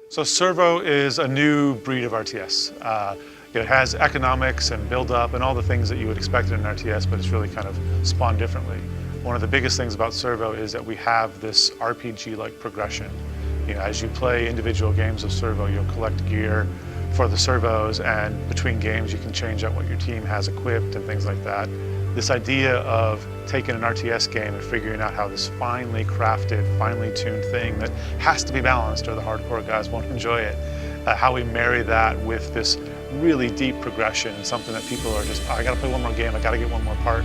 So Servo is a new breed of RTS. It has economics and build up and all the things that you would expect in an RTS, but it's really kind of spawned differently. One of the biggest things about Servo is that we have this RPG-like progression. As you play individual games of Servo, you'll collect gear for the servos, and between games you can change out what your team has equipped and things like that. This idea of taking an RTS game and figuring out how this finely crafted, finely tuned thing that has to be balanced or the hardcore guys won't enjoy it, how we marry that with this really deep progression and something that people are just, oh, I gotta play one more game, I gotta get one more part.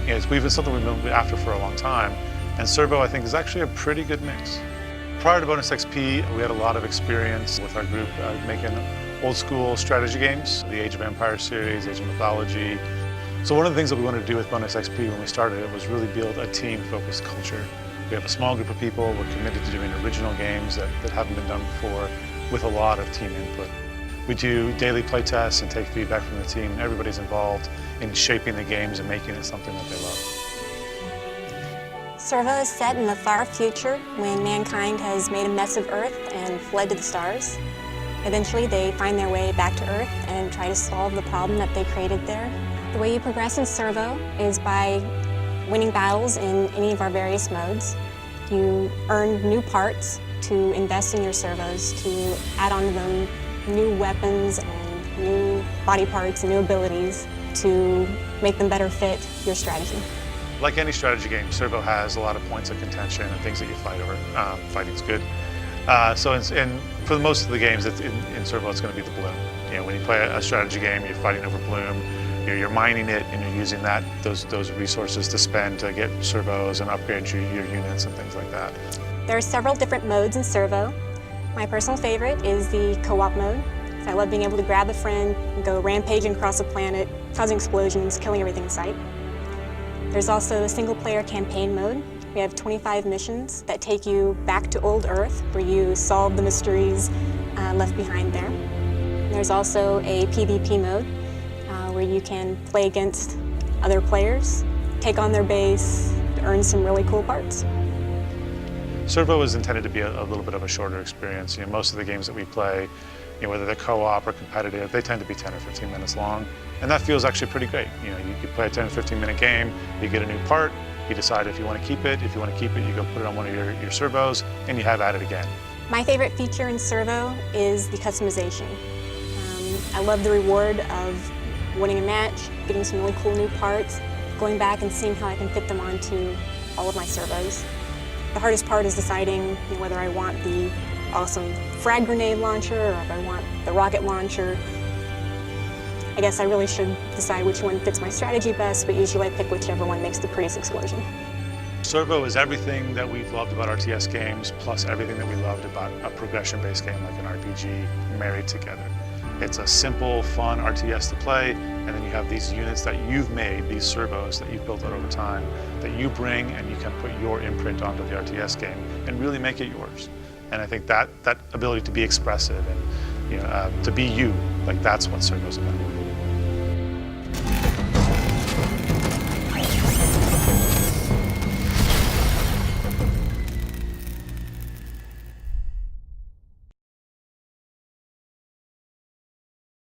It's something we've been after for a long time, and Servo I think is actually a pretty good mix. Prior to BonusXP, we had a lot of experience with our group making old school strategy games, the Age of Empires series, Age of Mythology. So one of the things that we wanted to do with BonusXP when we started it was really build a team-focused culture. We have a small group of people, we're committed to doing original games that haven't been done before with a lot of team input. We do daily play tests and take feedback from the team. Everybody's involved in shaping the games and making it something that they love. Servo is set in the far future when mankind has made a mess of Earth and fled to the stars. Eventually they find their way back to Earth and try to solve the problem that they created there. The way you progress in Servo is by winning battles in any of our various modes. You earn new parts to invest in your servos, to add on to them new weapons and new body parts and new abilities to make them better fit your strategy. Like any strategy game, Servo has a lot of points of contention and things that you fight over. Fighting's good. For most of the games in Servo, it's going to be the bloom. When you play a strategy game, you're fighting over bloom. You're mining it and you're using those resources to spend to get servos and upgrade your units and things like that. There are several different modes in Servo. My personal favorite is the co-op mode. I love being able to grab a friend and go rampaging across the planet, causing explosions, killing everything in sight. There's also a single-player campaign mode. We have 25 missions that take you back to old Earth, where you solve the mysteries left behind there. There's also a PvP mode, where you can play against other players, take on their base, earn some really cool parts. Servo is intended to be a little bit of a shorter experience. Most of the games that we play, whether they're co-op or competitive, they tend to be 10 or 15 minutes long, and that feels actually pretty great. You play a 10 or 15 minute game, you get a new part, you decide if you want to keep it. If you want to keep it, you go put it on one of your servos, and you have at it again. My favorite feature in Servo is the customization. I love the reward of winning a match, getting some really cool new parts, going back and seeing how I can fit them onto all of my servos. The hardest part is deciding whether I want the awesome frag grenade launcher or if I want the rocket launcher. I guess I really should decide which one fits my strategy best, but usually I pick whichever one makes the prettiest explosion. Servo is everything that we've loved about RTS games, plus everything that we loved about a progression-based game like an RPG married together. It's a simple, fun RTS to play, and then you have these units that you've made, these servos that you've built out over time, that you bring and you can put your imprint onto the RTS game and really make it yours. And I think that ability to be expressive and to be you, that's what Servo's about.